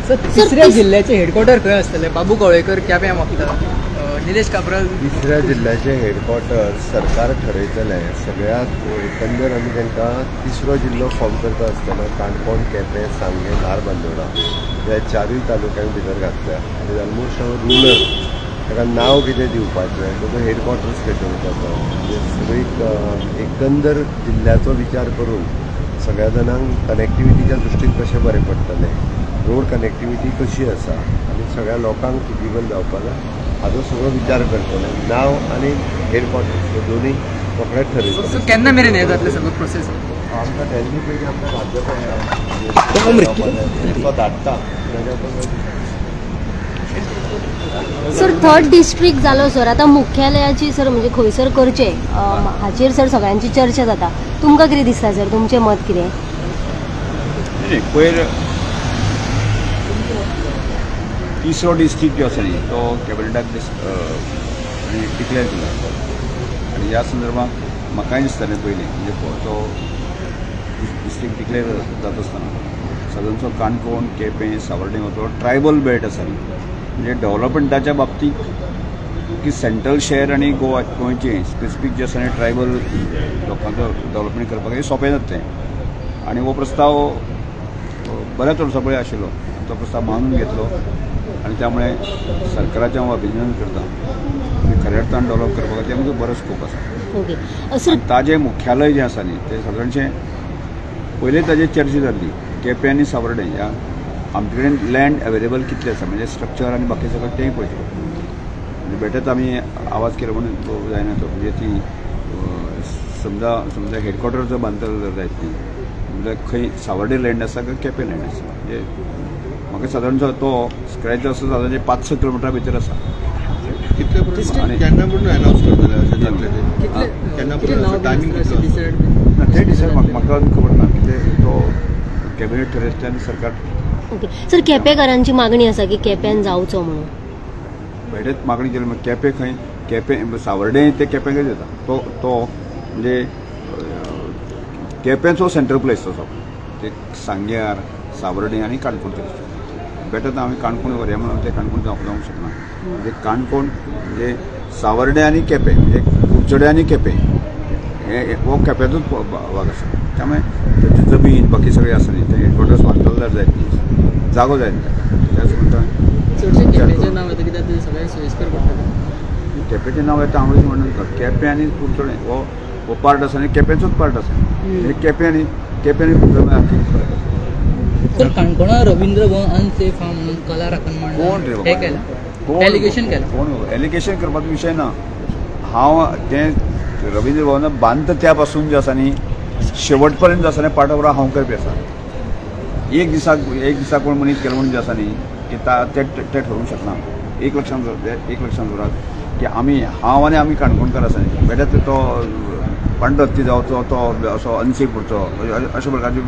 तिसऱ्या जिल्ह्याचे हेडक्वार्टर खंय आसतले? बाबू कवळेकर केप्यां मागता, निलेश काब्राल. तिसऱ्या जिल्ह्याचे हेडक्वार्टर सरकार ठरयतले. सगळ्यात एकंदर आमी तांकां तिसरो जिल्लो फॉर्म करता आसतना काणकोण, केपें, सांगें, धारबांदोडा ह्या चारूय तालुक्यांक भितर घातल्या. आनी ऑलमोस्ट रुरल ताका नांव कितें दिवपाचें, ताजो हेडक्वार्टर्स खंय करपाचो, म्हणजे सगळी एकंदर जिल्ह्याचो विचार करून सगळ्या जाणांक कनेक्टिविटीच्या दृश्टीन कशें बरें पडटलें, रोड कनेक्टिविटी कशी आसा आनी सगळ्या लोकांक फिजिबल जावपा जाय हाजो सगळो विचार करतले. नांव आनी हेडक्वार्टर्स हे दोनूय रोखडेच ठरयतले. केन्ना मेरेन हें जातलें सगळो प्रोसेस? आमकां तेन्ना पयलीं आमकां राज्यपाल धाडटा. सर थर्ड डिस्ट्रिक्ट जालो सर, आता मुख्यालयाची सर म्हणजे खंयसर करचे हाचेर सर सगळ्यांची चर्चा जाता. तुमकां कितें दिसता सर, तुमचें मत कितें? पयर तिसरो डिस्ट्रिक्ट जो आसा न्ही तो कॅबिनेटाक डिक्लेअर केला आनी ह्या संदर्भात म्हाकाय दिसतालें पयलीं म्हणजे तो डिस्ट्रिक्ट डिक्लेअर जाता आसतना सगळ्यांचो काणकोण, केपें, सावर्डे हो तो ट्रायबल बेल्ट आसा न्ही, म्हणजे डेव्हलपमेंटाच्या बाबतीत की सेंट्रल शेअर आनी गोंयचें स्पेसिफीक जे आसा न्ही ट्रायबल लोकांचो डेव्हलपमेंट करपाक हे सोंपें जातलें. आनी हो प्रस्ताव बऱ्याच वर्सां पयलीं आशिल्लो, तो प्रस्ताव मानून घेतलो आनी त्यामुळे सरकाराचें हांव अभिनंदन करता. खऱ्या अर्थान डेव्हलप करपाक तें म्हणजे बरो स्कोप आसा. ताजें मुख्यालय जें आसा न्ही तें सादारणशें पयलीं ताजेर चर्चा जाल्ली केपें आनी सावर्डे ह्या आमचे कडेन लँड अवेलेबल कितले आसा म्हणजे स्ट्रक्चर आनी बाकी सगळें तेंय पळयतलो. म्हणजे बेठेच आमी आवाज केलो म्हणून जायना तो, म्हणजे ती समजा हेडक्वार्टर जर बांदतलो जर जायत न्ही म्हणजे खंय सावर्डे लँड आसा काय केपें लँड आसा, म्हणजे म्हाका सादारणसो तो स्क्रॅच जो आसा सादारण 5-6 किलोमिटरा भितर आसा. आनी केन्ना म्हणून अनावन्स करतले अशें जातलें तें? केन्ना म्हणून टायमींग ते डिसायड म्हाका खबर ना, कितें तो कॅबिनेट ठरयतलें आनी सरकार. ओके सर, केपेंकारांची मागणी आसा की केप्यान जावचो म्हणून? बेठेच मागणी केली. केपें खंय? केपें सावर्डे ते केपेंकच येता. तो म्हणजे केपेंचो सेंट्रल प्लेस तसो ते सांग्यार, सावर्डे आनी काणकोण बेठेच आमी काणकोण व्हरया म्हणून ते काणकोण जावंक शकना. म्हणजे काणकोण म्हणजे सावर्डे आनी केपें म्हणजे कुडचडे आनी केपें हो केप्याचोच भाग आसा. त्यामुळे त्याची जमीन बाकी सगळें आसा न्ही ते हेडक्वार्टर्स बांदतलो जाल्यार जायत न्ही, जागो जाय न्ही. त्याच म्हणटा केपेंचें नांव येता कित्याक सगळ्यांक सोयीस्कर पडटलें. केपेंचें नांव येता हांव म्हणटा केपें आनी कुडचडे हो पार्ट आसा आनी केपेंचोच पार्ट आसा. केपें आनी कुडचडे आख्खी फरक आसा. तर काणकोणा रवींद्र भवन अनसेफ हा म्हणून कला राखण कोण रे हे केलं, एलिगेशन केलं. कोण एलिगेशन करपाचो विशय ना. हांव तें रवींद्र भवन बांदता त्या पासून जे आसा न्ही शेवट पर्यंत जो आसा न्ही पार्ट ऑफ हांव करपी आसा. एक दिसाक कोण मनीस केलो म्हणून जे आसा न्ही की ते ठरूंक शकना. एक लक्षांत दवरात की हांव आनी आमी काणकोणकार आसा न्ही बेठेच तो पंडत्ती जावचो तो असो अनसेफ उरचो अशा प्रकारचे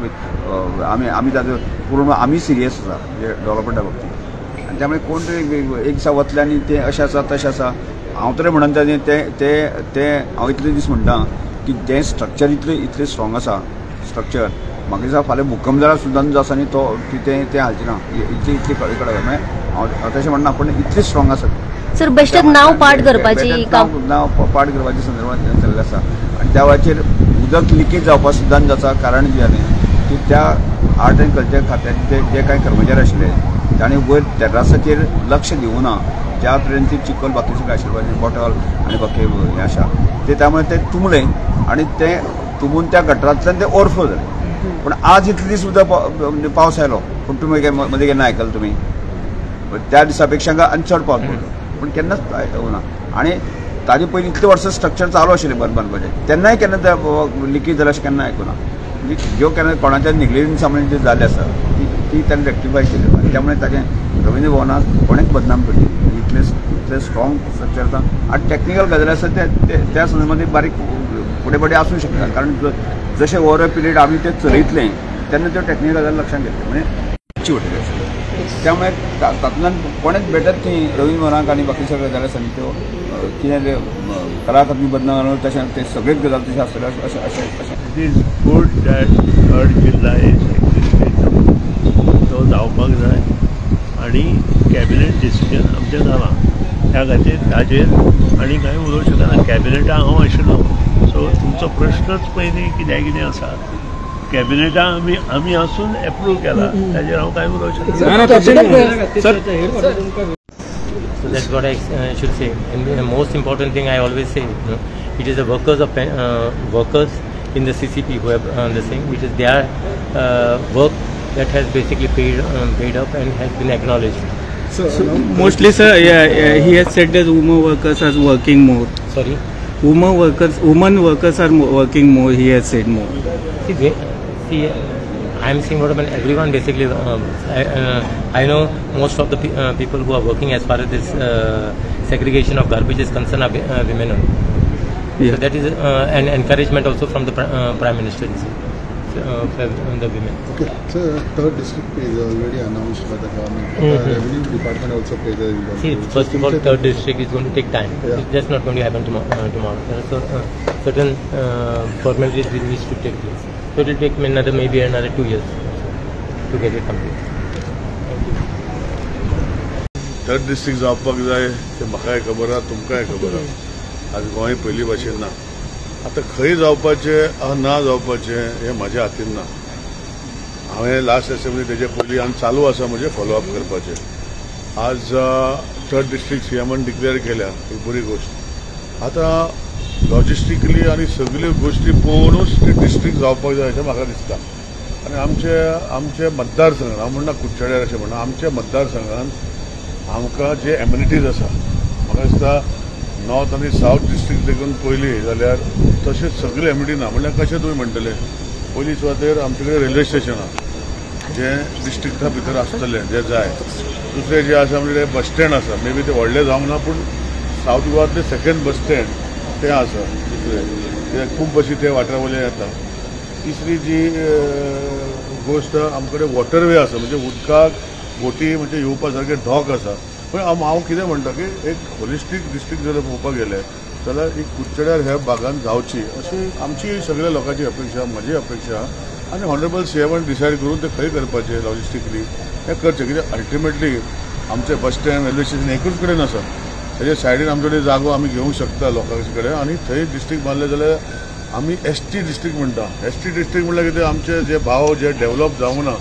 आमी ताजो पूर्ण आमी सिरियस आसा म्हणजे डेव्हलपमेंटा बाबतीत. आनी त्यामुळे कोण तरी एक दिसा वतले आनी ते अशें आसा तशें आसा. हांव तरी म्हणटा ते हांव इतले दीस म्हणटा की जें स्ट्रक्चर इतलें स्ट्रॉंग आसा स्ट्रक्चर म्हाका दिसता फाल्यां भुकंप जाल्यार सुद्दां जो आसा न्ही तो तें हालचें ना. इतली कळटा म्हणजे हांव तशें म्हणना पूण इतलें स्ट्रॉंग आसा. सर बेश्टेच नांव पाठ करपाची नांव पाठ करपाच्या संदर्भात चल्लें आसा. आनी त्या वेळाचेर उदक लिकेज जावपा सुद्दां जाता कारण कितें जालें की त्या आर्ट एंड कल्चर खात्याचे जे कांय कर्मचारी आशिल्ले तांणी वयर टेर्रासाचेर लक्ष दिवं ना. ज्या तरेन ती चिकल बाकी सगळें आशिल्लें बॉटल आनी बाकी हें आसा ते त्यामुळे ते तुंबलें आनी ते तुंबून त्या गटरांतल्यान ते ओवरफ्लो जालें. पूण आज इतले दीस सुद्दां म्हणजे पावस आयलो पूण तुमी मदीं केन्ना आयकलां तुमी? त्या दिसा पेक्षा आनी चड पावस पडलो पूण केन्नाच ना. आनी ताजे पयलीं इतले वर्सां स्ट्रक्चर चालू आशिल्लें बांदपाचें तेन्नाय केन्ना त्या लिकेज जाल्यार अशें केन्ना आयकुना. म्हणजे ज्यो केन्ना कोणाच्या निग्लिजन्स जे जाल्ले आसा ती ताणें रेक्टिफाय केल्यो आनी त्यामुळे ताजें रवींद्र भवनाक कोणेंच बदनाम करची इतले स्ट्रॉंग स्ट्रक्चर आसा. आनी टॅक्निकल गजाली आसा त्या संदर्भात बारीक फुडें आसूंक शकता कारण जशें ओवर अ पिरियड आमी ते चलयतले तेन्ना त्यो टॅक्निकल गजाली लक्षांत घेतल्यो म्हणजे वटले आसा. त्यामुळे तातूंतल्यान कोणेच भेटत ती रवींद्र भवनाक आनी बाकी सगळ्यो गजाली आसा न्ही त्यो कितें कला अकादमी बदनाम घालून तशें ते सगळेच गजाली तशें आसतले अशें. It is good that third जिल्ला तो जावपाक जाय आनी कॅबिनेट डिसिजन आमचें जालां त्या खातीर ताजेर आनी कांय उलोवंक शकना. कॅबिनेटा हांव आशिल्लो, सो तुमचो प्रश्नच पयलीं कितें आसा कॅबिनेटा आमी आसून एप्रूव केला, ताजेर हांव कांय उलोवंक शकना. So that's what I should say. And the most important thing I always say, it is the workers of workers in the CCP who have the thing, which is their work that has basically paid up and has been acknowledged. So mostly, sir, he has said that women workers are working more. Sorry. Women workers are working more. He has said more. See, I am saying what everyone basically. I know most of the people who are working as far as this segregation of garbage is concerned are women only. Yeah. So that is an encouragement also from the Prime Minister. The women. Okay, so third district is already announced by the government. Revenue department also plays a role. See, first of all, third district is going to take time. Yeah. It's just not going to happen tomorrow. There are certain formalities which needs to take place. So it will take maybe another 2 years to get it complete. Third district जावपाक जाय तें म्हाकाय खबर आहा, तुमकांय खबर आहा. आज गोंय पयलीं भाशेन ना. आतां खंय जावपाचें ना जावपाचें हें म्हाज्या हातीन ना. हांवें लास्ट असेंब्ली तेजे पयलीं आनी चालू आसा म्हणजे फॉलोअप करपाचें. आज थर्ड डिस्ट्रिक्ट सीएमान डिक्लेअर केल्या, ही बरी गोष्ट. आतां लॉजिस्टिकली आनी सगल्यो गोश्टी पळोवनूच ते डिस्ट्रिक्ट जावपाक जाय अशें म्हाका दिसता. आनी आमचे मतदारसंघान हांव म्हणना कुडचड्यार अशें म्हणना, आमच्या मतदारसंघान आमकां जे एम्युनिटीज आसा म्हाका दिसता नॉर्थ आनी सावथ डिस्ट्रिक्ट देखून पयली जाल्यार तशें सगळे एम्युनिटी ना. म्हणल्यार कशें तुवें म्हणटले पयलीं सुवातेर आमचे कडेन रेल्वे स्टेशन आहा जें डिस्ट्रिक्टा भितर आसतलें जें जाय. दुसरें जें आसा म्हणजे बस स्टँड आसा, मे बी तें व्हडलें जावंक ना, पूण सावथ गोवांतलें सेकंड बस स्टँड तें आसा. दुसरें खूब बशी ते वाठारा वयल्यान येता. तिसरी जी गोश्ट आमचे कडेन वॉटरवे आसा, म्हणजे उदकाक बोटी म्हणजे येवपा सारके डॉक आसा. पण हांव कितें म्हणटा की एक होलिस्टीक डिस्ट्रिक्ट जर पळोवपाक गेले जाल्यार ही कुडचड्यार ह्या भागांत जावची अशी आमची सगळ्या लोकांची अपेक्षा, म्हजी अपेक्षा. आनी ऑनरेबल सीएमान डिसायड करून ते खंय करपाचें लॉजिस्टिकली हें करचें. कित्याक अल्टिमेटली आमचे बस स्टँड रेल्वे स्टेशन एकूच कडेन आसा, तेजे सायडीन आमचे कडेन जागो आमी घेवंक शकता लोकांचे कडेन. आनी थंय डिस्ट्रिक्ट बांदले जाल्यार आमी एसटी डिस्ट्रिक्ट म्हणटा. एसटी डिस्ट्रिक्ट म्हणल्यार कितें आमचे जे भाव जे डेव्हलप जावंक ना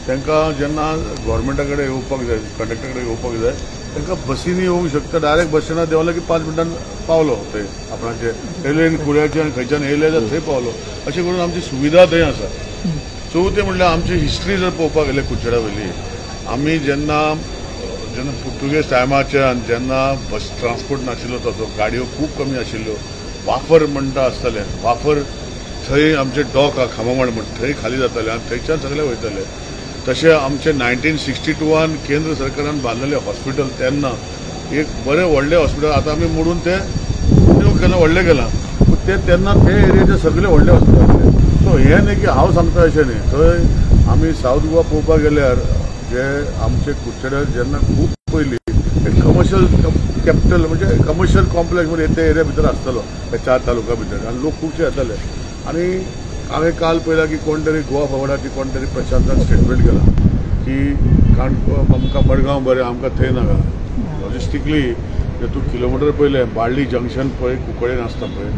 तांकां जेन्ना गव्हर्मेंटा कडेन येवपाक जाय, कंडक्टरा कडेन येवपाक जाय, तांकां बसींनी येवंक शकता. डायरेक्ट बस स्टँडार देंवलो की 5 मिनटान पावलो थंय आपणाचे रेल्वेन कुड्याच्यान खंयच्यान येयले जाल्यार थंय पावलो. अशें करून आमची सुविधा थंय आसा. चवथें म्हणल्यार आमची हिस्ट्री जर पळोवपाक गेले कुडचड्या वयली, आमी जेन्ना पुर्तुगेज टायमाच्यान जेन्ना बस ट्रान्सपोर्ट नाशिल्लो तसो, गाडयो खूब कमी आशिल्ल्यो, वाफर म्हणटा आसतलें, वाफर थंय आमचे डॉक खामामण म्हण थंय खाली जाताले आनी थंयच्यान सगळे वयताले. तशें आमचे 1962 केंद्र सरकारान बांदलेलें हॉस्पिटल तेन्ना एक बरें व्हडलें हॉस्पिटल, आतां आमी मोडून तें न्यू केलां, व्हडलें केलां, पूण तें तेन्ना ते एरियाचे सगळे व्हडले हॉस्पिटल आसले. सो हें न्ही की हांव सांगता अशें न्ही. थंय आमी सावथ गोवा पळोवपाक गेल्यार जे आमचे कुडचड्यार जेन्ना खूब पयलीं एक कमर्शियल कॅपिटल म्हणजे कमर्शियल कॉम्प्लेक्स म्हणजे ते एरिया भितर आसतलो त्या 4 तालुका भितर, आनी लोक खुबशे येताले. आनी हांवें काल पळयलां की कोण तरी गोवा फॉवर्डाची कोण तरी प्रशांतान स्टेटमेंट केला की आमकां मडगांव बरें, आमकां थंय नाका. लॉजिस्टिकली जर तूं किलोमिटर पयलें बाळ्ळी जंक्शन पळय कुंकळेन आसता पळय,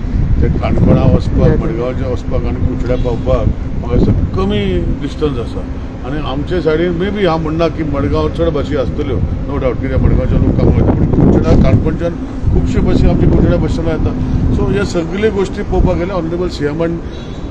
ते काणकोणा वचपाक, मडगांवच्या वचपाक आनी कुडचड्या पावपाक म्हाका दिसता कमी डिस्टन्स आसा. आनी आमचे सायडीन मे बी हांव म्हणना की मडगांव चड बसी आसतल्यो, नो डावट, कित्याक मडगांवच्या लोकांक वयता, पूण कुडचड्या काणकोणच्यान खुबश्यो बसी आमच्या कुडचड्या बस स्टँडार येता. सो ह्या सगळ्यो गोश्टी पळोवपाक गेल्यार ऑनरेबल सीएमान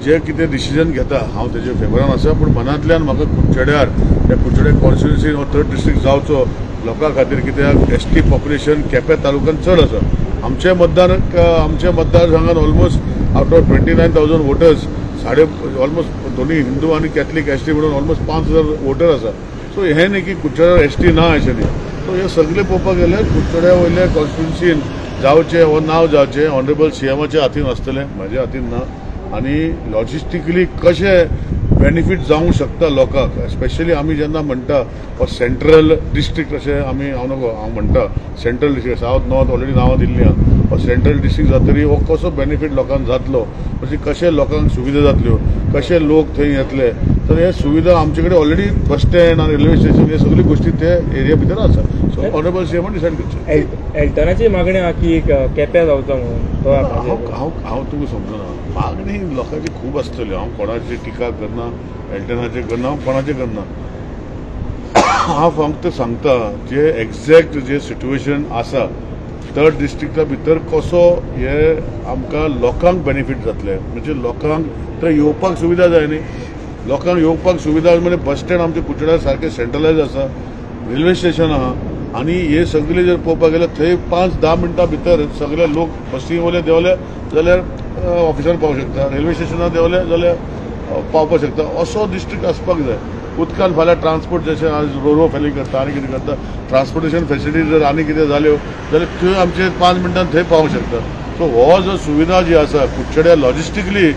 जे कितें डिसिजन घेता हांव तेजे फेवरान आसा. पूण मनांतल्यान म्हाका कुडचड्यार त्या कुडचड्या कॉन्स्टिट्युन्सीन हो थर्ड डिस्ट्रिक्ट जावचो लोकां खातीर, कित्याक एसटी पॉप्युलेशन केप्यां तालुक्यान चड आसा. आमच्या मतदारसंघात almost out of 29,000 voters almost दोन्ही हिंदू आनी कॅथलीक एसटी म्हणून ऑलमोस्ट 5,000 वोटर आसा. सो हें न्ही की कुडचड्यार एसटी ना अशें न्ही. सो हे सगळे पळोवपाक गेल्यार कुडचड्या वयल्या कॉन्स्टिट्युन्सीन जावचें वो नांव जावचें ऑनरेबल सीएमाच्या हातीन आसतलें, म्हाज्या हातीन ना. आनी लॉजिस्टिकली कशें बेनिफीट जावंक शकता लोकांक, स्पेशली आमी जेन्ना म्हणटा हो सेंट्रल डिस्ट्रिक्ट अशें आमी हांव म्हणटा central district, south north already नांवां दिल्लीं आहा. हो सेंट्रल डिस्ट्रिक्ट जातरी हो कसो बेनिफीट लोकांक जातलो, म्हणजे कशें लोकांक सुविधा जातल्यो, कशे लोक थंय येतले, तर हे सुविधा आमच्याकडे ऑलरेडी बस स्टँड आणि रेल्वे स्टेशन हे सगळी गोष्टी ते एरिया भितर आसा. सो ऑनरेबल सीएमान डिसायड करचे. एल्टनाची मागणी आहा की केप्यां जावचो म्हणून तो हांव तुका समजना. मागणी लोकांची खूब आसतली. हांव कोणाची टिका करना, एल्टनाचे करना, हांव कोणाचे करना. हांव फक्त सांगता जे एक्झॅक्ट जे सिच्युएशन आसा थर्ड डिस्ट्रिक्टा भितर कसो हे आमकां लोकांक बेनिफीट जातले. म्हणजे लोकांक थंय येवपाक सुविधा जाय न्ही. लोकांक येवपाक सुविधा म्हणजे बस स्टँड आमचे कुचड्यार सारके सेंट्रलायज आसा, रेल्वे स्टेशन आहा आनी हे सगळे जर पळोवपाक गेल्यार थंय 5-10 मिनटां भितर सगळे लोक बसीन वयले देंवले जाल्यार ऑफिसार पावूंक शकता, रेल्वे स्टेशनार देंवले जाल्यार पावपाक शकता. असो डिस्ट्रिक्ट आसपाक जाय. उदकान फाल्यां ट्रान्सपोर्ट जशें आज रोरो फेली करता आनी कितें करता, ट्रान्सपोर्टेशन फेसिलिटी जर आनी कितें जाल्यो जाल्यार थंय आमचे 5 मिनटांत थंय पावूंक शकता. सो हो जो सुविधा जी आसा कुडचड्या logistically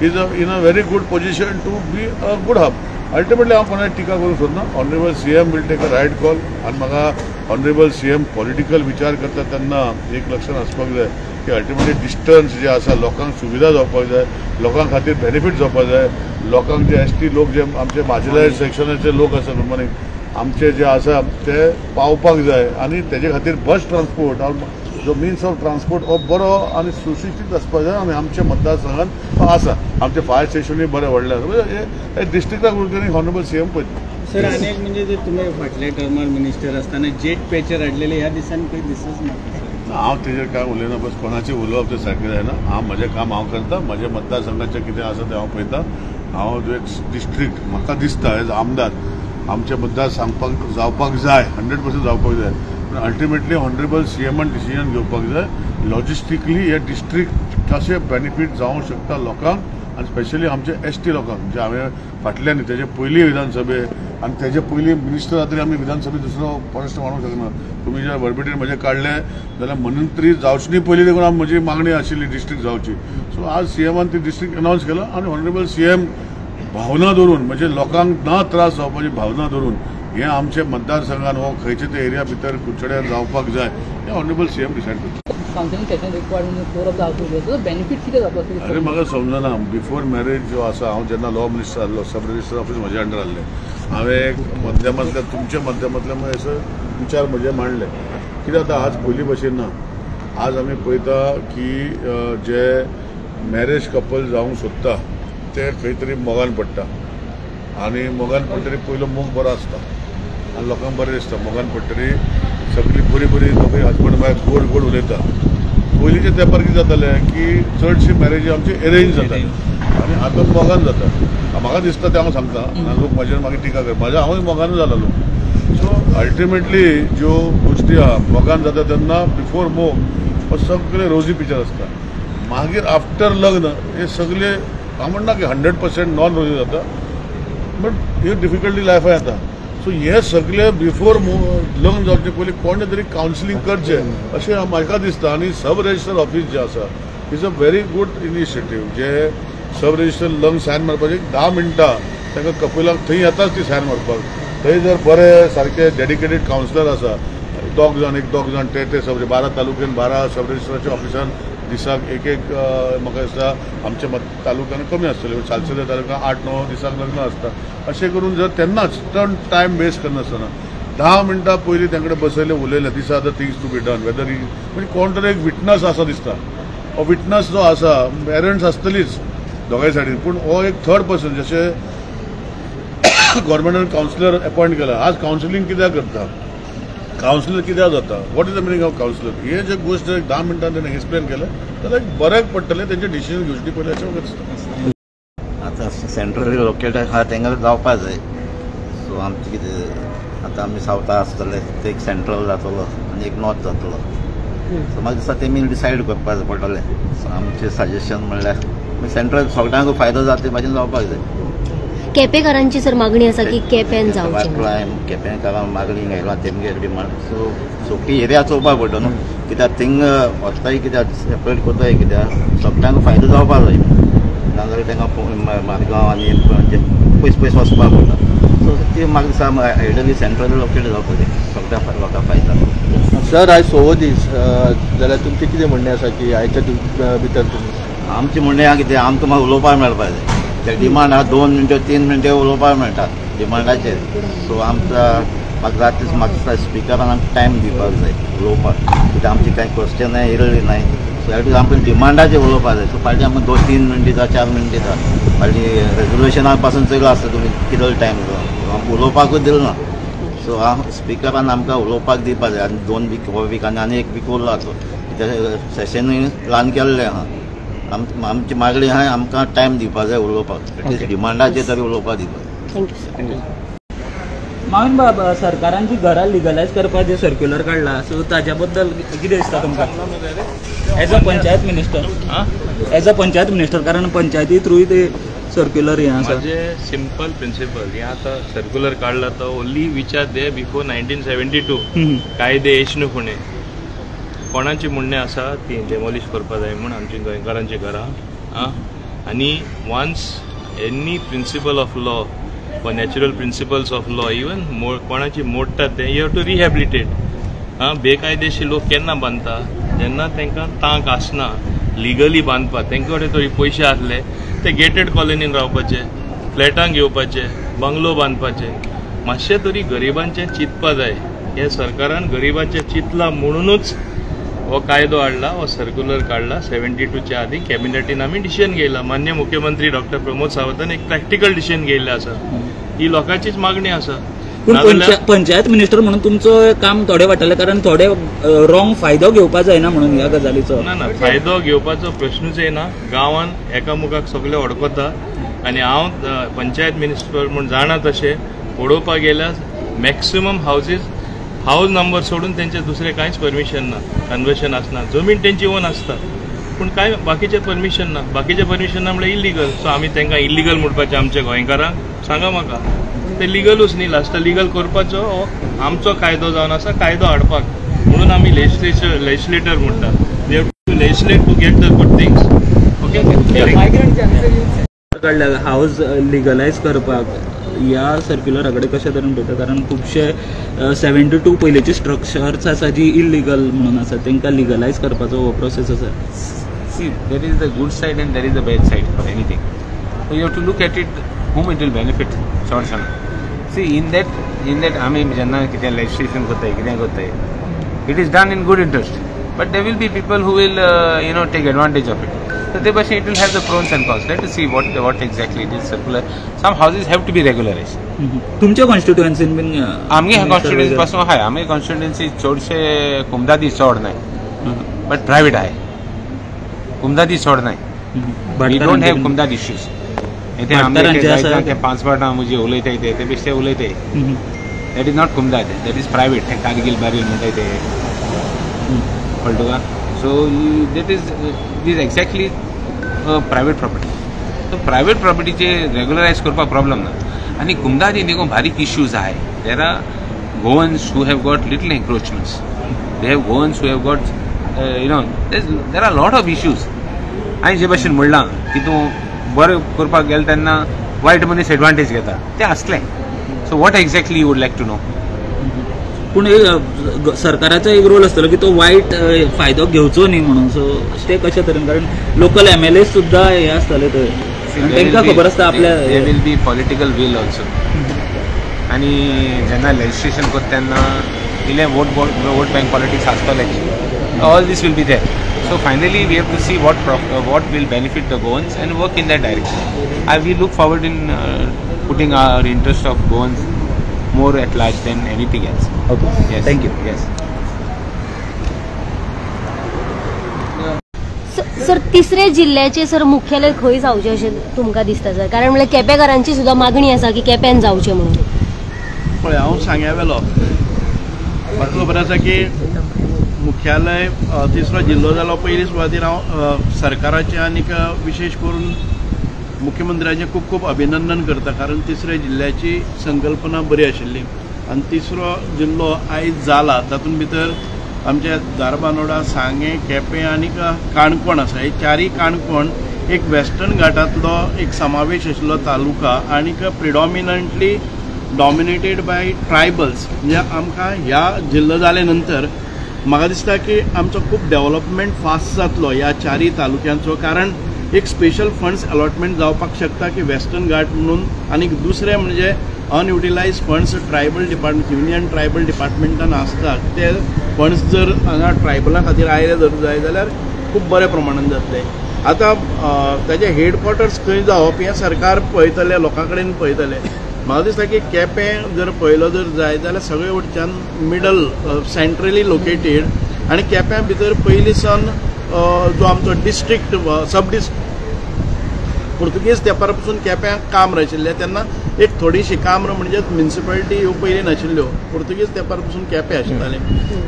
is in a very good position to be a good hub. Ultimately हांव कोणाची टिका करूंक सोदना. Honourable CM will take a right call. आनी म्हाका ऑनरेबल सीएम पॉलिटिकल विचार करता तेन्ना एक लक्षात आसपाक जाय की अल्टिमेटली डिस्टन्स जे आसा लोकांक सुविधा जावपाक जाय, लोकां खातीर बेनिफीट जावपाक जाय. लोकांक जे एसटी लोक जे आमचे मार्जिनलायज सेक्शनाचे लोक आसा प्रमाणीक आमचे जे आसा ते पावपाक जाय आनी तेजे खातीर बस ट्रान्सपोर्ट जो मिन्स ऑफ ट्रान्सपोर्ट हो बरो आनी सुशिक्षीत आसपाक जाय. आनी आमच्या मतदारसंघात तो आसा. आमचे फायर स्टेशनूय बरे व्हडले आसा. हे डिस्ट्रिक्टाक उरतली ऑनरेबल सीएम पळयता. सर अनेक म्हणजे जे तुम्ही फाटल्या टर्मार मिनिस्टर असताना जेट पॅचर हाडलेले ह्या दिसांनी काही दिसच ना. हांव तेजेर काय उलयना. बस कोणाचें उलोवप तें सारकें जायना. हांव म्हजें काम हांव करता. म्हज्या मतदारसंघाचें कितें आसा तें हांव पळयता. हांव एक डिस्ट्रिक्ट म्हाका दिसता एज आमदार आमचे मतदारसंघाक जावपाक जाय, 100% जावपाक जाय. पूण अल्टिमेटली ऑनरेबल सीएमान डिसिजन घेवपाक जाय. लॉजिस्टिकली हे डिस्ट्रिक्ट कशें बेनिफीट जावंक शकता लोकांक आनी स्पेशली आमचे एसटी लोकांक जे हांवें फाटल्यान तेजे पयली विधानसभे आनी तेजे पयली मिनिस्टर जातरी आमी विधानसभेत दुसरो फॉरेस्ट मारूंक शकना. तुमी जे वरबीटेर म्हजें काडलें जाल्यार मंत्री जावचे न्ही पयलीं देखून म्हजी मागणी आशिल्ली डिस्ट्रिक्ट जावची. सो आज सीएमान ती डिस्ट्रिक्ट अनावन्स केला आनी ऑनरेबल सीएम भावना धरून म्हणजे लोकांक ना त्रास जावपाची भावना धरून हे आमचे मतदारसंघान हो खंयचे ते एरिया भितर कुडचड्यार जावपाक जाय हे ऑनरेबल सीएम डिसायड करता. कावन्सिलींग सेशन रिक्वायर्ड म्हणजे 4 ऑफ द हावस बेनिफीट कितें जाता? अरे म्हाका समजना. बिफोर मॅरेज जो आसा हांव जेन्ना लॉ मिनिस्टर आसलो सब रजिस्टर ऑफिस म्हज्या अंडर आसलें. हांवें एक माध्यमांतल्या तुमच्या माध्यमांतल्यान असो विचार म्हजे मांडले. कितें जाता आज पयलीं भशेन ना. आज आमी पळयता की जे मॅरेज कपल जावंक सोदता ते खंय तरी मोगान पडटा आनी मोगान पडटरी पयलो मोग बरो आसता आनी लोकांक बरें दिसता. मोगान पडटरी सगळी बरी बरी दोगूय हजबंड वायफ गोड गोड उलयता. पयलींच्या तेंपार कितें जातालें की चडशी मॅरेजी आमची अरेंज जाताली आनी आतां मोगान जाता. म्हाका दिसता तें हांव सांगता. लोक म्हाजेर मागीर टिका कर. म्हाज्या हांवूय मोगान जालोलो. सो अल्टिमेटली ज्यो गोश्टी आहा मोगान जाता तेन्ना बिफोर मोग हो सगळे रोजी पिक्चर आसता. मागीर आफ्टर लग्न हे सगळे हांव म्हणना की 100% नॉन रोजी जाता बट हे डिफिकल्टी लायफान येता. सो हे सगळे बिफोर लग्न जावचे पयलीं कोणे तरी कावन्सिलींग करचें अशें म्हाका दिसता. आनी सब रजिस्टर ऑफिस जें आसा is a very good initiative. जे सब रजिस्टर लग्न सायन मारपाची 10 मिनटां तांकां कपिलाक थंय येताच ती सायन मारपाक. थंय जर बरे सारके डेडिकेटेड कावन्सिलर आसा 2 जाण ते सब 12 तालुक्यान 12 सब रजिस्टराच्या ऑफिसान दिसाक एक म्हाका दिसता आमच्या तालुक्यान कमी आसतले. सालसेल्या तालुक्यान 8-9 दिसाक लग्न आसता. अशें करून जर तेन्नाच टायम वेस्ट करनासतना 10 मिनटां पयलीं तांकडे बसयले उलयले these are the things to be done whether म्हणजे कोण तरी एक विटनस आसा दिसता. हो विटनस जो आसा पेरंट्स आसतलीच दोगांय सायडीन पूण हो एक थर्ड पर्सन जशें गव्हर्मेंटान कावन्सिलर अपॉयंट केला. आज कावन्सिलींग कित्याक करता? कावन्सिलर कित्याक जाता? What is the meaning of councillor? हे जे गोश्ट 10 मिनटां ताणें एक्सप्लेन केलें जाल्यार बऱ्याक पडटलें. तेंचे डिसिजन घेवची पयलीं अशें म्हाका दिसता. आतां सेंट्रली लोकेट आहा तेंका जावपा जाय. सो आमचें कितें आतां आमी सावथा आसतले ते एक सेंट्रल जातलो आनी एक नॉर्थ जातलो. सो म्हाका दिसता तेमी डिसायड करपाक पडटलें. सो आमचें सजेशन म्हणल्यार सेंट्रल सगळ्यांक फायदो जाता ते भाशेन जावपाक जाय. केपेकारांची सर मागणी आसा की केप्यान जावचें. केपेकारां मागणी घायला तेमगे डिमांड. सो सोपी एरिया चोवपाक पडटा न्हू. कित्याक थिंग वताय कित्याक सेपरेट करताय कित्याक सगळ्यांक फायदो जावपाक जाय. नाजाल्यार तांकां मारगांव आनी पयस वचपाक पडटा. सो ती म्हाका दिसता आयडियली सेंट्रल लोकेट जावपाक जाय. सगळ्या लोकांक फायदा. सर आयज 6 दीस जाल्यार तुमचें कितें म्हणणें आसा की आयच्या भितर तुमी? आमचें म्हणणें आहा कितें आमकां म्हाका उलोवपाक मेळपाक जाय. ते डिमांड हा 2 मिनटं 3 मिनटं उलोवपाक मेळटा डिमांडाचेर. सो म्हाका रातीच म्हाका स्पिकरान आमकां टायम दिवपाक जाय उलोवपाक, कित्याक आमची कांय क्वेश्चनां येयल्लीं नाय. सो ह्या आमकां डिमांडाचेर उलोवपाक जाय. सो फाल्यां आमकां 2-3 मिनट दिता, 4 मिनट दिता. फाल्यां रेजोल्युशना पासून चयलो आसता तुमी कितलो टायम तो आमकां उलोवपाकूच दिलो ना. सो स्पिकरान आमकां उलोवपाक दिवपाक जाय. आनी 2 वीक हो वीक आनी एक वीक उरला तो सेशनूय प्लान केल्लें आहा. आमची मागणी आहा आमकां टायम दिवपाक जाय उलोवपाक, डिमांडाचेर तरी उलोवपाक दिवपाक. थँक्यू. मागीर बाबा सरकारान जी घरां लिगलायज करपाक जे सर्क्युलर काडला, सो ताज्या बद्दल कितें दिसता तुमकां एज अ पंचायत मिनिस्टर? कारण पंचायती थ्रू ते सर्क्युलर हें आसा. सिंपल प्रिंसिपल हें आतां सर्क्युलर काडला तो ओन्ली विचार दे बिफोर 1972 कायदे येयचे फुडें कोणाची म्हणणें आसा ती डेमोलिश करपा जाय म्हूण आमची गोंयकारांची घरां. आनी once any principle of law व natural principles of law even कोणाची मोडटात ते यू हॅव टू रिहॅबिलिटेट. बेकायदेशीर लोक केन्ना बांदता जेन्ना तांकां तांक आसना लिगली बांदपाक. तांचे कडेन थोडी पयशे आसले ते गेटेड कॉलनीन रावपाचे, फ्लॅटांक येवपाचे, बंगलो बांदपाचे. मातशें तरी गरिबांचें चिंतपा जाय. हे सरकारान गरिबांचें चिंतलां म्हणूनच हो कायदो हाडला, हो सर्क्युलर काडला. 72च्या आदी कॅबिनेटीन आमी डिसिजन घेयला. मान्य मुख्यमंत्री डॉक्टर प्रमोद सावंतान एक प्रॅक्टिकल डिसिजन घेयल्लें आसा. ही लोकांचीच मागणी आसा. पंचायत मिनिस्टर म्हणून तुमचं काम थोडे वाटले, कारण थोडे रॉंग फायदो घेवपा जायना म्हणून ह्या गजालीचो. ना फायदो घेवपाचो प्रश्नूच येना. गांवान एकामुखाक सगळे अडकता. आनी हांव पंचायत मिनिस्टर म्हूण जाणा तशें पळोवपाक गेल्यार मॅक्सिमम हाऊस नंबर सोडून तेंचे दुसरे कांयच परमिशन ना, कन्वर्शन आसना. जमीन तेंची ओन आसता पूण कांय बाकीचे परमिशन ना. बाकीचे परमिशन ना म्हणल्यार इलिगल. सो आमी तांकां इलिगल म्हणपाचें आमच्या गोंयकारांक सांगा म्हाका. ते लिगलूच न्ही. लास्ट लिगल करपाचो हो आमचो कायदो जावन आसा, कायदो हाडपाक. म्हणून आमी लेजिस्लेटर म्हणटा. We have to legislate to get the good things. काडल्या हाऊस लिगलायज करपाक ह्या सर्क्युलरा कडेन कशे तरेन पळयता, कारण खुबशे 72 पयलींचे स्ट्रक्चर्स आसा जी इलिगल म्हणून आसा तांकां लिगलायज करपाचो हो प्रोसेस आसा. See, there is the good side and there is the bad side for anything. So you have to look at it, whom it will benefit. Short. See, in that आमी जेन्ना कितें legislation करताय कितें करताय, it is done in good interest. But there will be people who will take advantage of it. So they it will have the pros and cons. Let us see what exactly it is circular. Some houses have to be regularized. तुमच्या कॉन्स्टिट्युएन्सीन bin आमगे constituency पासून हाय. आमगे constituency चडशे कुमदादी चड नाय, but private आहे. कुमदादी चड नाय. वी डोंट हॅव कुमदाद इश्यूज. इथे आमगे 5 पाटां म्हणजे उलयताय ते बेश्टे उलयताय. दॅट इज नॉट कुमदाद, दॅट इज प्रायवेट. हे कारगिल बारील म्हणटाय ते कळ्ळें तुका. So that is exactly private property. So private property चे regularize करपाक problem ना. आणि कुमदादी देखो बारीक issues आहे. There are Goans who have got little encroachments. They have Goans who have got there are a lot of issues. आणि जे भाशेन म्हणलां की तूं बरें करपाक गेले तेन्ना वायट मनीस एडवांटेज घेता तें आसलें. So what exactly you would like to know? पूण सरकाराचो एक रोल आसतलो की तो वायट फायदो घेवचो न्ही म्हणून. सो ते कशे तरेन, कारण लोकल MLA सुद्दां हे आसतले थंय, तांकां खबर आसता आपल्या. There will be political will also. आनी जेन्ना लेजिस्लेशन करता तेन्ना इल्लें वोट बँक पॉलिटिक्स आसतलें. All this will be there. So finally we have to see what will benefit the Goans and work in that direction. We look forward in putting our interest of Goans more at large than anything else. Okay. Yes. Thank you. Yes. Sir तिसरे जिल्ह्याचे sir मुख्यालय खंय जावचें अशें तुमकां दिसता sir? कारण म्हणल्यार केपेकारांची सुद्दां मागणी आसा की केप्यान जावचें म्हणून. पळय हांव सांग्या वेलो म्हाका खबर आसा की मुख्यालय तिसरो जिल्लो जालो. पयली सुवातेर हांव सरकाराचें आनीक विशेश करून मुख्यमंत्र्याचें खूब खूब अभिनंदन करता. कारण तिसऱ्या जिल्ल्याची संकल्पना बरी आशिल्ली आनी तिसरो जिल्लो आयज जाला. तातूंत भितर आमचे धारबांदोडा, सांगे, केपें आनीक काणकोण आसा. हे चारय काणकोण एक वेस्टर्न घाटांतलो एक समावेश आशिल्लो तालुका आनीक प्रिडॉमिनंटली डॉमिनेटेड बाय ट्रायबल्स. म्हणजे आमकां ह्या जिल्लो जाले नंतर म्हाका दिसता की आमचो खूब डेव्हलपमेंट फास्ट जातलो ह्या चारय तालुक्यांचो. कारण एक स्पेशल फंड्स अलॉटमेंट जावपाक शकता की वेस्टर्न घाट म्हणून, आणि दुसरें म्हणजे unutilise funds tribal department, union tribal डिपार्टमेंटान आसतात ते फंड्स जर हांगा ट्रायबलां खातीर आयले जर जाय जाल्यार खूब बऱ्या प्रमाणान जातले. आतां ताजे हेडक्वॉर्टर्स खंय जावप हें सरकार पळयतले, लोकां कडेन पळयतले. म्हाका दिसता की केपें जर पळयलो जर जाय जाल्यार सगळे वटच्यान मिडल सेंट्रली लोकेटेड, आनी केप्यां भितर पयलीं सावन जो आमचो डिस्ट्रिक्ट सब डिस्ट्रिक्ट पुर्तुगेज तेंपार पसून केप्यां काम्र आशिल्ले तेन्ना एक थोडीशी काम्र म्हणजे म्युनिसिपालिटी ह्यो पयलीं नाशिल्ल्यो, पुर्तुगेज तेंपार पसून केपें आशिल्ले.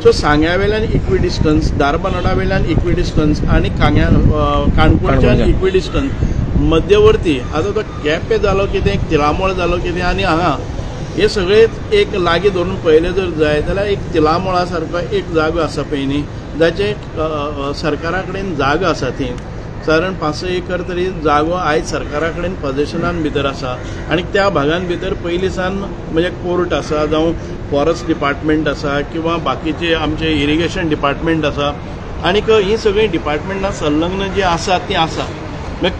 सो सांग्या वयल्यान इक्विडिस्टन्स, दारबानोडा वयल्यान इक्विडिस्टन्स आनी काणकोणच्यान इक्विडिस्टन्स मध्यवर्ती. आतां तो केपें जालो कितें, तिलामोळ जालो कितें, आनी हांगा हे सगळे एक लागीं धरून पळयले जर जाय जाल्यार एक तिलामोळा सारको एक जागो आसा पळय न्ही, जाचे सरकारा कडेन जागा आसा थंय सादारण 5-6 एकर तरी जागो आयज सरकारा कडेन पोझेशनान भितर आसा. आनी त्या भागान भितर पयलीं सावन म्हणजे कोर्ट आसा, जावं फॉरेस्ट डिपार्टमेंट आसा, किंवा बाकीचे आमचे इरिगेशन डिपार्टमेंट आसा, आनीक ही सगळीं डिपार्टमेंटां संलग्न जी आसा ती आसा.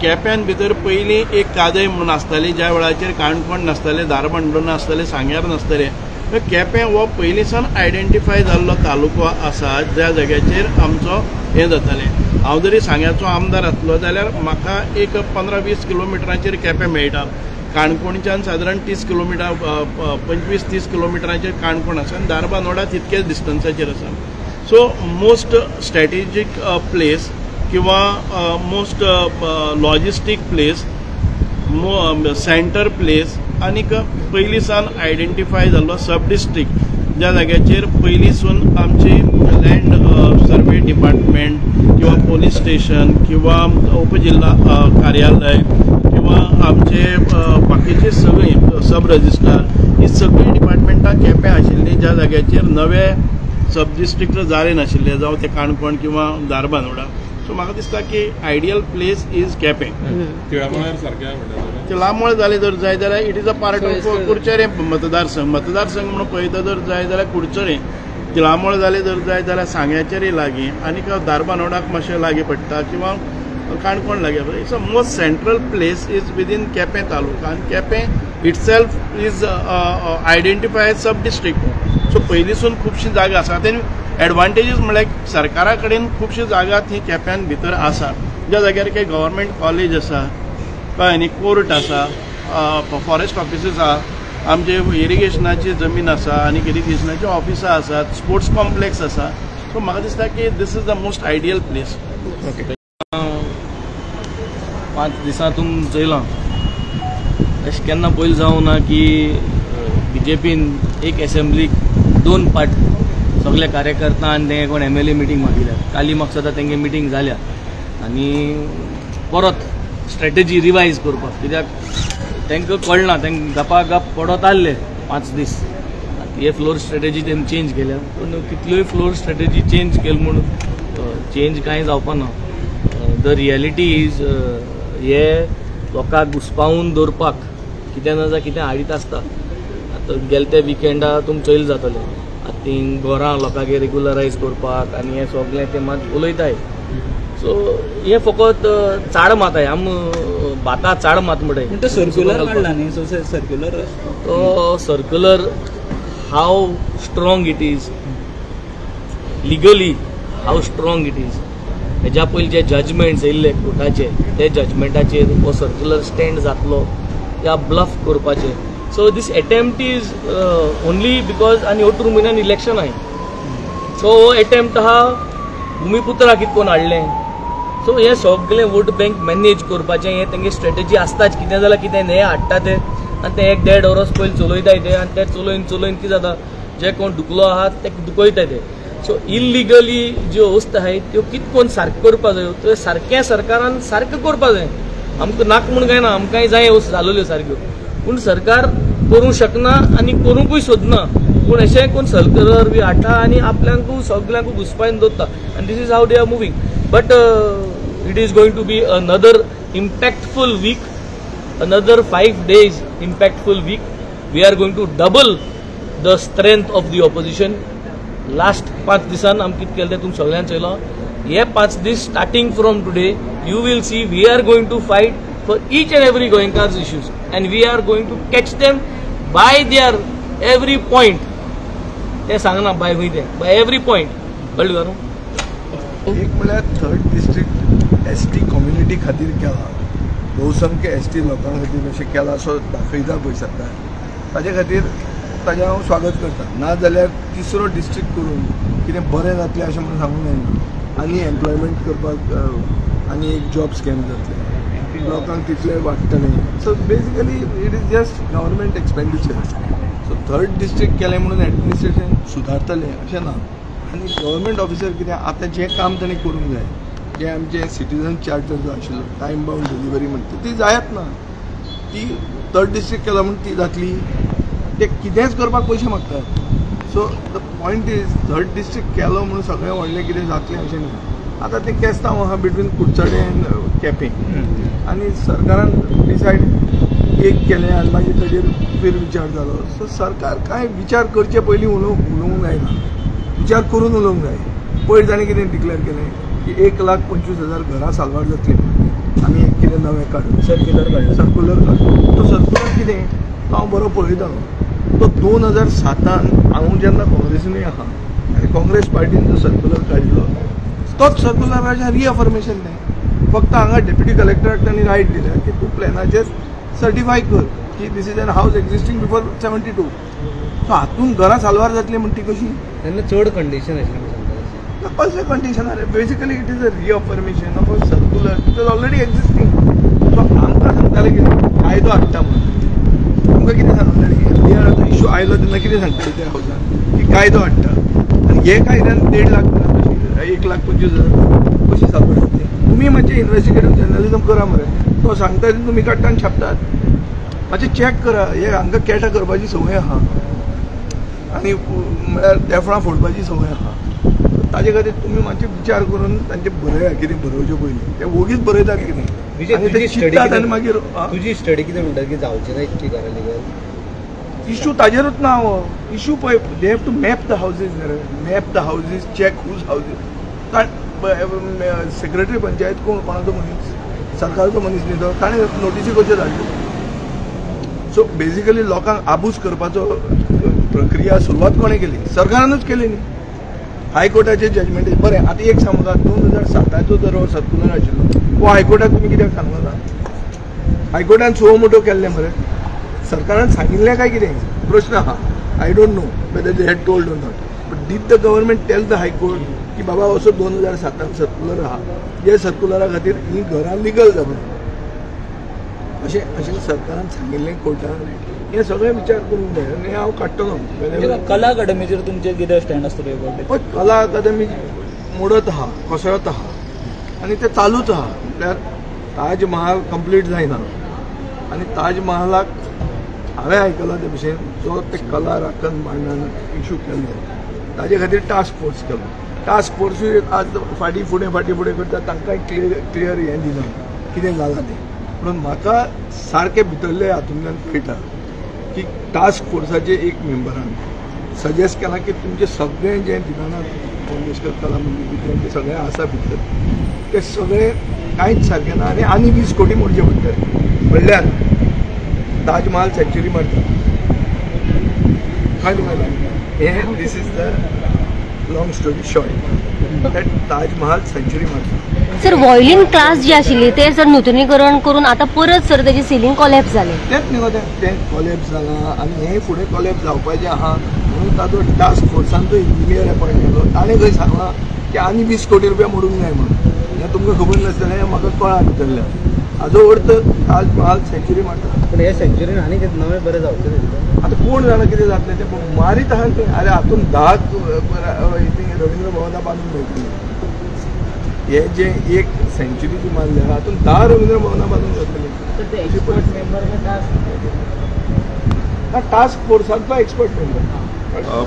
केप्यान भितर पयलीं एक कादय म्हणून आसताली, ज्या वेळाचेर काणकोण नासताले, दारबांदोडा नासताले, सांग्यार नासताले. केपें हो पयलीं सावन आयडेंटिफाय जाल्लो तालुको आसा ज्या जाग्याचेर आमचो हें जातालें. हांव जरी सांग्याचो आमदार आसलो जाल्यार म्हाका एक 15-20 किलोमिटराचेर केपें मेळटा. काणकोणच्यान सादारण 30 किलोमिटर 25-30 किलोमिटराचेर काणकोण आसा, आनी दारबांदोडा तितकेच डिस्टन्साचेर आसा. सो मोस्ट स्ट्रॅटेजीक प्लेस किंवा most logistic place, centre place, आनीक पयलीं सावन आयडेंटिफाय जाल्लो सब डिस्ट्रिक्ट ज्या जाग्याचेर पयलींसून आमची लँड सर्वे डिपार्टमेंट किंवा पोलीस स्टेशन किंवा उपजिल्ला कार्यालय किंवा आमचे बाकीचे सगळीं सब रजिस्ट्रार ही सगळीं डिपार्टमेंटां केपें आशिल्लीं, ज्या जाग्याचेर नवे सब डिस्ट्रिक्ट जाले नाशिल्ले, जावं ते काणकोण किंवा दारबांदोडा. सो म्हाका दिसता की ideal place is Quepem. Tilamol जाले जर जाय जाल्यार it is a part of Curchorem मतदारसंघ म्हणून पळयता जर जाय जाल्यार कुडचरे. तिळामोळ जाले जर जाय जाल्यार सांग्याचेरय लागीं, आनीक दारबांदोडाक मातशें लागीं पडटा, किंवा काणकोण लागीं पडटा. It's a most central place is within Quepem taluka, आनी Quepem itself is identify sub district. So पयलींसून खुबशी जागा आसा. तें एडवांटेजीस म्हळ्यार सरकारा कडेन खुबशी जागा थंय केप्यान भितर आसा, ज्या जाग्यार काही गव्हर्मेंट कॉलेज आसा, कळ्ळें न्ही, कोर्ट आसा, फॉरेस्ट ऑफिसीस आसा, आमचे इरिगेशनाची जमीन आसा, आनी इरिगेशनाची ऑफिसां आसात, स्पोर्ट्स कॉम्प्लेक्स आसा. सो म्हाका दिसता की this is the most ideal place. 5 दिसांतून चयलां अशें केन्ना पयलीं जावं ना की BJPन एक एसेंब्लीक 2 पार्ट सगळे कार्यकर्ता आनी ते कोण MLA मिटींग मागिल्ल्या. काली म्हाका सद्दां तेंगे मिटींग जाल्या आनी परत स्ट्रॅटेजी रिवायज करपाक, कित्याक तांकां कळना, तांकां गपागप पडत आसले 5 दीस. हे फ्लोर स्ट्रॅटेजी तेमी चेंज केल्या, पूण कितल्योय फ्लोर स्ट्रॅटेजी चेंज केले म्हूण चेंज कांय जावपा ना. द रियलिटी इज हे लोकांक घुस्पावून दवरपाक कितें ना जाल्यार कितें हाडीत आसता. आतां गेले ते विकेंडा तुमकां चोयल जातलें. थिंग घरां लोकांक रेगुलरायज करपाक आनी हें सगळें ते मात उलयताय. सो हे फकत चाड माताय, आम भाता चाड मात म्हणटाय. सर्क्युलर काडला न्ही, सो सर्क्युलर तो circular how strong it is legally, how strong it is. हेज्या पयलीं जे जजमेंट्स येयल्ले कोर्टाचे, ते जजमेंटाचेर हो सर्क्युलर स्टँड जातलो या ब्लफ करपाचें. So this attempt is only because आनी 8 म्हयन्यान इलेक्शन आय. सो हो अटेम्प्ट आहा भुमिपुत्रा कितकोन हाडलें. सो हे सगळें वोट बँक मॅनेज करपाचें हें तेंगे स्ट्रॅटेजी आसताच. कितें जाल्यार कितें हें हाडटा ते आनी ते 1-1.5 वरस पयलीं चलयताय ते, आनी ते चलयन कितें जाता, जे कोण दुखलो आहा ते दुखयताय ते. सो इल्लिगली ज्यो वस्त आहाय त्यो कितकोन सारक्यो करपा जायो, त्यो सारकें सरकारान सारकें करपा जाय. आमकां नाक म्हूण काय ना, आमकांय जाय वस्त जालोल्यो सारक्यो, पूण सरकार करूंक शकना आनी करूंकूय सोदना. पूण अशें कोण सर्क्युलर बी हाडटा आनी आपल्यांकू सगळ्यांकू घुस्पायन दवरता. आनी this is how they are moving. But it is going to be another impactful week, another 5 days impactful week. We are going to double the strength of the opposition. Last 5 दिसान आमी कितें केलें तें तुमकां सगळ्यांक चयलां. हे 5 दीस starting from today you will see we are going to fight for each and every गोंयकार्स issues and we are going to catch them by their every point. ते सांगना बाय खंय ते बाय एव्हरी पॉइंट. कळ्ळें का न्हू. एक म्हळ्यार 3rd डिस्ट्रिक्ट एसटी कम्युनिटी खातीर केला, बहुसंख्य एसटी लोकां खातीर अशें केला असो दाखयता पळय सरकार, ताजे खातीर ताजें हांव स्वागत करता. नाजाल्यार 3रो डिस्ट्रिक्ट करून कितें बरें जातलें अशें म्हणून सांगूंक जायना. आनी एम्प्लॉयमेंट करपाक आनी एक जॉब स्कॅम जातले, लोकांक तितले वाडटले. So basically it is just government expenditure. So 3rd district केलें म्हणून एडमिनिस्ट्रेशन सुदारतलें अशें ना. आनी गव्हर्मेंट ऑफिसर कितें आतां जें काम ताणें करूंक जाय, जे आमचे सिटीजन चार्टर जो आशिल्लो टायम बाउंड डिलिव्हरी म्हणटा ती जायत ना. ती 3rd डिस्ट्रिक्ट केला म्हणून ती जातली. ते कितेंच करपाक पयशे मागतात. So the point is 3rd district केलो म्हणून सगळें व्हडलें कितें जातलें अशें न्ही. आतां तें केस्तांव आहा बिटवीन कुडचडे एंड केपें आनी सरकारान डिसायड एक केलें आनी मागीर ताजेर फेर विचार जालो. सो सरकार कांय विचार करचे पयलीं उलोवंक जायना, विचार करून उलोवंक जाय. पयर ताणें कितें डिक्लेअर केलें की 1,25,000 घरां साल्वार जातलीं आनी एक कितें नवें काडून सर्क्युलर काडलो. तो सर्क्युलर कितें तो हांव बरो पळयतालो. तो 2007 हांव जेन्ना काँग्रेसीनूय आहा आनी काँग्रेस पार्टीन जो सर्क्युलर काडिल्लो तोच सर्क्युलराचें रिअफर्मेशन तें. फक्त हांगा डेप्युटी कलेक्टराक तांणी रायट दिल्या की तूं प्लॅनाचेर सर्टिफाय कर की दीस इज एन हावस एक्झिस्टींग बिफोर 72. सो हातून घरां साल्वार जातली म्हण ती कशी. तेन्ना चड कंडिशन आशिल्लें कसलें कंडिशन आरे. Basically it is a reaffirmation of a circular it is already existing. So आमकां सांगताले कितें कायदो हाडटा म्हणून. आमकां कितें सांगताले की आतां इश्यू आयलो तेन्ना कितें सांगताले त्या हावसान की कायदो हाडटा आनी हे कायद्यान 1.5 लाख 1,25,000 कशी साल्वार जातली. तुमी मातशें इन्व्हेस्टिगेटीव जर्नलिजम करा मरे. तो सांगता तेन्ना तुमी काडटा आनी छापतात. मातशें चॅक करा. हे हांकां कॅटां करपाची संवय आहा आनी म्हळ्यार तेफळां फोडपाची संवय आहा. ताजे खातीर तुमी मातशें विचार करून तांचे बरया कितें बरोवचें पयलीं. ते वोगीच बरयतात कितें आनी ते चिंततात आनी मागीर तुजी स्टडी कितें म्हणटा की जावचें ना इतकी घरां लिगल. इश्यू ताजेरूच ना. इश्यू पळय they have to map the houses. Map the houses, check whose houses. Secretary panchayat कोणाचो मनीस, सरकाराचो मनीस न्ही तो, ताणें नोटीसी कश्यो धाडल्यो. सो बेसिकली लोकांक आबूज करपाचो प्रक्रिया सुरवात कोणें केली? सरकारानूच केली न्ही. हायकोर्टाचे जजमेंट बरें. आतां एक सांगता 2007 जो सर्क्युलर आशिल्लो वो हायकोर्टाक तुमी कित्याक सांगलो ना? हायकोर्टान सुओ मोटो केल्लें मरे. सरकारान सांगिल्लें काय कितें प्रश्न आहा. I don't know whether they had told or not. But did the government tell the high court की बाबा असो 2007 सर्क्युलर आहा, जे सर्क्युलरा खातीर ही घरां लिगल जाता अशें सरकारान सांगिल्लें कोर्टान. हे सगळे विचार करूंक जाय आनी हांव काडटलो. कला अकादमीचेर तुमचें कितें स्टँड आसतलें? कला अकादमी मोडत आहा, कोसळत आहा आनी ते चालूच आहा. म्हटल्यार ताज महाल कंप्लीट जायना आनी ताज महालाक हांवें आयकलां ते भशेन जो ते कला राखण मांडन इश्यू केल्लो ताजे खातीर टास्क फोर्स केलो. टास्क फोर्सूय आज फाटीं फुडें करता. तांकांय क्लियर हें दिना कितें जालां तें. म्हणून म्हाका सारकें भितरले हातूंतल्यान कळटा की टास्क फोर्साचे एक मेंबरान सजेस्ट केलां की तुमचें सगळें जें दिनानाथ मंगेशकर कला मंदिर तें सगळें आसा भितर तें सगळें कांयच सारकें ना आनी 20 कोटी मोडचे पडटले. म्हणल्यार ताज महाल सेंच्युरी मारता. कळ्ळें तुमकां? हें this is the long story short that Taj Mahal century मारता. सर वॉयलीन क्लास जे आशिल्ले ते सर नूतनीकरण करून आता परत सर त्याची सिलींग कॉलॅप्स जाले. तेंच न्ही गो तें कॉलॅप्स जालां आनी हें फुडें कॉलॅप्स जावपाचें आहा म्हणून ताजो टास्क फोर्सान तो इंजिनियर अपॉयंट केलो. ताणें खंय सांगलां की आनी 20 कोटी रुपया मोडूंक जाय म्हणून. हें तुमकां खबर नासतलें. हें म्हाका कळ्ळां भितरल्यान. हाजो अर्थ ताज महाल सेंच्युरी मारता. पूण हे सेंच्युरीन आनी कितें नवें बरें जावचें. आतां कोण जाणा कितें जातलें तें मारीत आहा तें. अरे हातून 10 रवींद्र भवनां बांदूंक मेळटलीं. हे जे एक सेंच्युरी जी मारल्या हातून 10 रवींद्र भवनां बांदूंक जातलीं. टास्क फोर्सांतलो एक्सपर्ट मेंबर.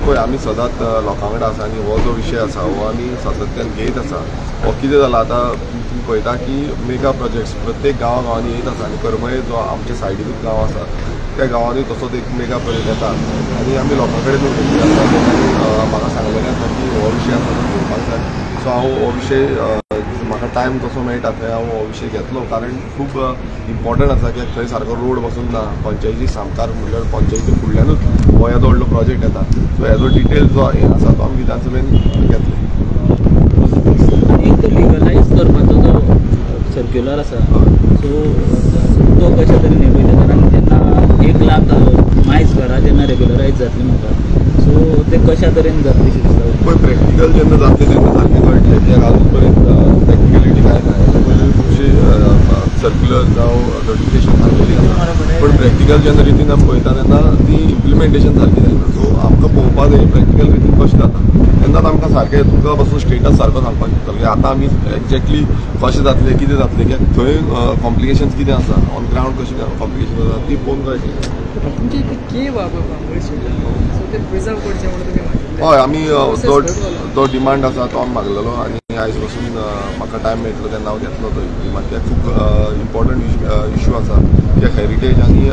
पळय आमी सदांच लोकां कडेन आसा आनी हो जो विशय आसा हो आमी सातत्यान घेयत आसा. हो कितें जाला आतां तुमी पळयता की मेगा प्रोजेक्ट्स प्रत्येक गांवांनी येत आसा आनी करमळे जो आमच्या सायडीकूच गांव आसा त्या गांवांनी तसोच एक मेगा प्रोजेक्ट येता आनी आमी लोकां कडेन म्हाका सांगलेलें आसा की हो विशय आसा तो घेवपाक जाय. सो हांव हांव हो विशय म्हाका टायम कसो मेळटा थंय हांव हो विशय घेतलो कारण खूब इम्पॉर्टंट आसा कित्याक थंय सारको रोड बसून ना पंचायती सामकार म्हणल्यार पंचायती फुडल्यानूच हो येदो व्हडलो प्रोजेक्ट येता सो हेजो डिटेल जो आसा तो आमी विधानसभेन घेतले. एक तो लिगलायज करपाचो जो सर्क्युलर आसा सो तो कशा तरेन हे पळयता कारण जेन्ना 1 लाख मायज घरां जेन्ना रेग्युलरायज जातली म्हाका सो ते कशा तरेन जातली दिसता पण प्रॅक्टिकल जेन्ना जातले तेन्ना सारकें कळटलें कित्याक अजून पर्यंत प्रॅक्टिकलिटी काय ना हेजे पयलीं खुबशी सर्क्युलर जावं नोटिफिकेशन सारकेली आसा पण प्रॅक्टिकल जेन्ना रितीन आमी पळयता तेन्ना ती इम्प्लिमेंटेशन सारकी जायना सो आमकां पळोवपा जाय प्रॅक्टिकल रितीन कशें जाता तेन्नाच आमकां सारकें तुमकां पासून स्टेटस सारको सांगपाक शकतले आतां आमी एक्झॅक्टली कशें जातलें कितें जातलें कित्याक थंय कॉम्प्लिकेशन्स कितें आसा ऑन ग्रावंड कशी कॉम्प्लिकेशन आसा ती पळोवन कळटलें. तुमचे के सो ते प्रिजर्व करचें म्हणून तुमी मागता हय आमी तो डिमांड आसा तो आमी मागलेलो आनी आयज पासून म्हाका टायम मेळटलो तेन्ना हांव घेतलो तो डिमांड कित्याक खूब इम्पॉर्टंट इश्यू आसा कित्याक हेरिटेज आनी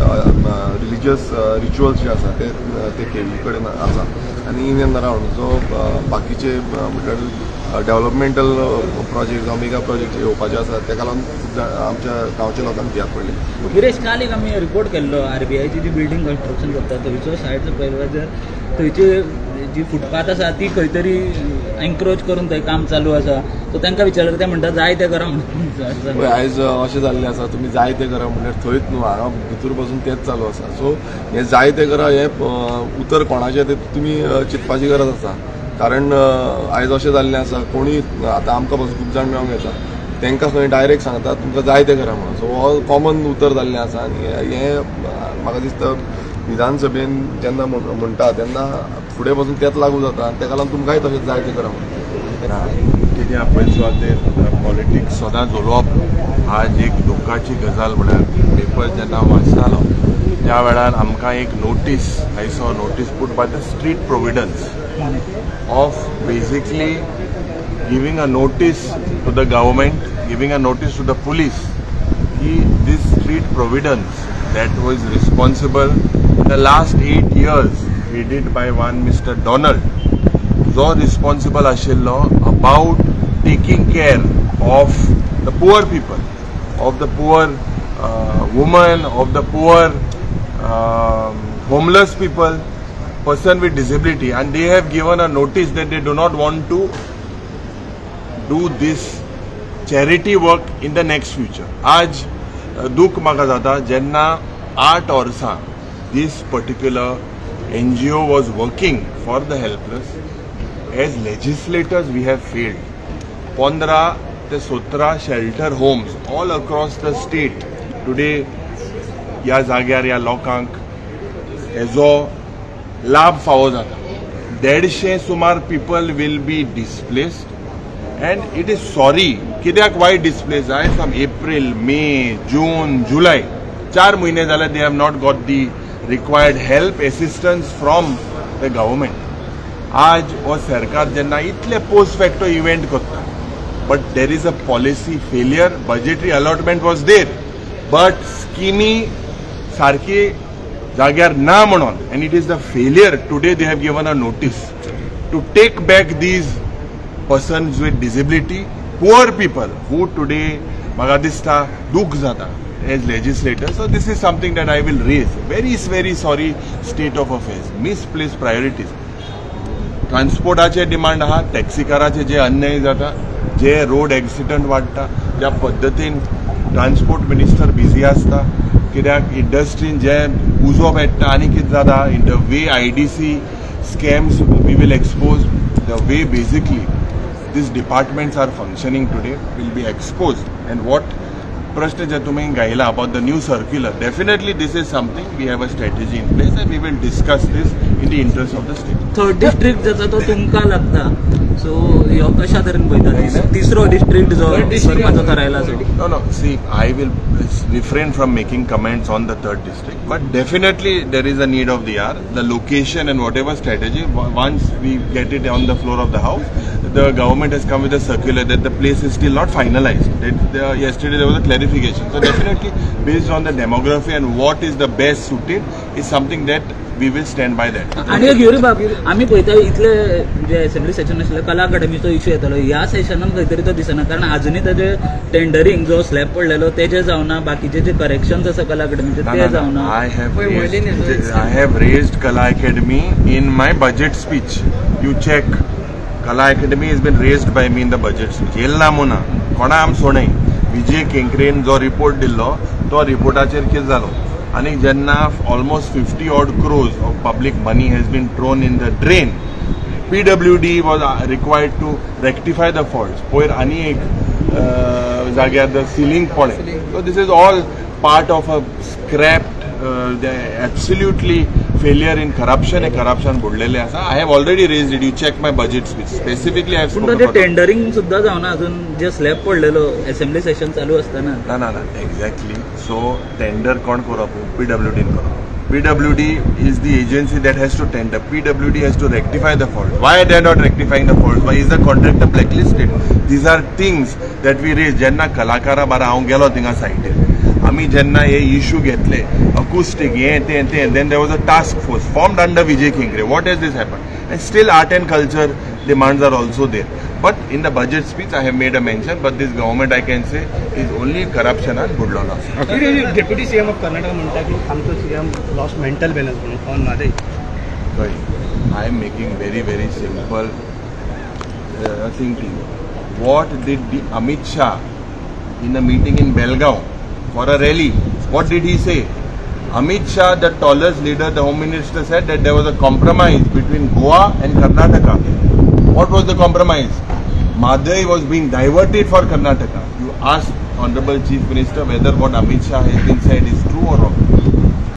रिलिजियस रिच्युअल्स जे आसा ते केवी कडेन आसा आनी इन एंड अरावंड सो बाकीचे म्हणल्यार डेव्हलपमेंटल प्रोजेक्ट जावं मेगा प्रोजेक्ट येवपाचे आसा तेका लागून आमच्या गांवच्या लोकांक भियात पडले. गिरेश काल एक आमी रिपोर्ट केल्लो RBIची जी बिल्डींग कन्स्ट्रक्शन करता थंयचो सायडचो पळयलो जर थंयची जी फुटपाथ आसा ती खंय तरी एन्क्रोच करून थंय काम चालू आसा सो तांकां विचारल्यार ते म्हणटा जाय ते करा म्हणून. आयज अशें जाल्लें आसा तुमी जाय ते करा म्हणल्यार थंयच न्हू हांगा भितर बसून तेंच चालू आसा सो हें जाय ते करा हें उतर कोणाचें ते तुमी चिंतपाची गरज आसा कारण आयज अशें जाल्लें आसा कोणी आतां आमकां पासून खूब जाण मेळोंक येता तांकां खंय डायरेक्ट सांगता तुमकां जाय ते करा म्हणून सो हो कॉमन उतर जाल्लें आसा आनी हें म्हाका दिसता विधानसभेन जेन्ना म्हणटा तेन्ना फुडें पासून तेंच लागू जाता आनी ताका लागून तुमकांय तशेंच जाय ते करा म्हणून. कित्याक पळय सुवातेर पॉलिटिक्स सदांच उलोवप आज एक दुखाची गजाल म्हळ्यार पेपर जेन्ना हांव वाचतालो त्या वेळार आमकां एक notice I saw notice put by the street providence of basically giving a notice to the government, giving a notice to the police. This street providence that was responsible in the last 8 years, headed by one Mr. Donald, जो responsible ashillo about taking care of the poor people, of the poor women, of the poor homeless people, person with disability, and they have given a notice that they do not want to do this charity work in the next future. आज दुख म्हाका जाता जेन्ना 8 वर्सां this particular NGO was working for the helpless. As legislators we have failed. 15 ते 17 shelter homes all across the state today ह्या जाग्यार ह्या लोकांक हेजो लाभ फावो जाता. 150 सुमार people will be displaced and it is sorry कित्याक वाय डिस्प्लेस जाय फ्रॉम एप्रिल मे जून जुलय 4 म्हयने जाले they have not got the required help assistance from the government. आज हो सरकार जेन्ना इतले पोस्ट फॅक्टो इव्हेंट करता but there is a policy failure. Budgetary allotment was there but स्किमी सारकी जाग्यार ना म्हणून and it is the failure. Today they have given a notice to take back these persons with disability, poor people who today म्हाका दिसता दूख जाता as legislators. So this is something that I will raise. Very sorry state of affairs, misplaced priorities. ट्रान्सपोर्टाचे demand आहा, टॅक्सीकाराचे जे अन्याय जाता, जे रोड एक्सिडंट वाडटा, ज्या पद्दतीन ट्रान्सपोर्ट मिनिस्टर बिजी आसता कित्याक इंडस्ट्रीन जे उजो मेळटा आनी कितें जाता in the way IDC scams we will expose the way basically these departments are functioning today will be exposed. And what प्रश्न जे तुमी गायला about the new circular, definitely this is something we have a strategy in place and we will discuss this in the interest of the state. 3rd district जाता तो तुमकां लागता so ह्यो कशा तरेन पळयता 3रो डिस्ट्रिक्ट जो करपाचो थारायला so No, see, I will refrain from making comments on the 3rd district, but definitely there is a need of the hour. The location and whatever strategy, once we get it on the floor of the house, the government has come with a circular that the place is still not finalized. Yesterday there was a clarification. So definitely based on the demography and what is the best suited is something that we will stand by that. आणि एक घेवरी बाब आमी पळयता इतले जे assembly session आशिल्ले कला अकादमीचो इश्यू येतालो ह्या सेशनान खंय तरी तो दिसना कारण अजुनूय ताजे टेंडरिंग जो स्लॅब पडलेलो तेजे जावना बाकीचे जे करेक्शन्स आसा कला अकादमीचे ते जावना. I have raised Kala Academy in my budget speech. You check. Kala Academy has been raised by me in the budget speech. येल्ला मुना कोणा आम सोडय विजय केंकरेन जो रिपोर्ट दिल्लो तो रिपोर्टाचेर कितें जालो आनी जेन्ना almost 50 odd crores of public money has been thrown in the drain. PWD was required to rectify the faults. पोयर आनी एक जाग्यार the ceiling पडले. So this is all part of a scrapped absolutely failure in corruption. Corruption बुडलेले आसा. I have already raised it. You check my budget speech. Specifically I have spoken about. Tendering सुद्धा जावना अजून जे slab पडलेलो assembly session चालू असताना. ना exactly. So tender कोण करप? PWD करप. PWD is the agency that has to tender. PWD has to rectify the fault. Why they are not rectifying the fault? Why is the contractor blacklisted? These are things that we raise. जेन्ना कलाकारा बारा हांव गेलो थिंगा सायटीर आमी जेन्ना हे issue घेतले अकुस्टिक हे then there was a task force formed under Vijay Kenkre. What has this happen? And still art and culture demands are also there. But in the budget speech I have made a mention but this government I can say is only करप्शनान बुडलेलो आसा. Deputy CM of Karnataka म्हणटा की आमचो CM lost mental balance म्हणून ऑन नादे. I am making very simple thinking. What did Amit Shah in a meeting in Belgaum for a rally, what did he say? Amit Shah, the tallest leader, the Home Minister, said that there was a compromise between Goa and Karnataka. What was the compromise? Madai was being diverted for Karnataka. You ask Honorable Chief Minister whether what Amit Shah has been said is true or wrong.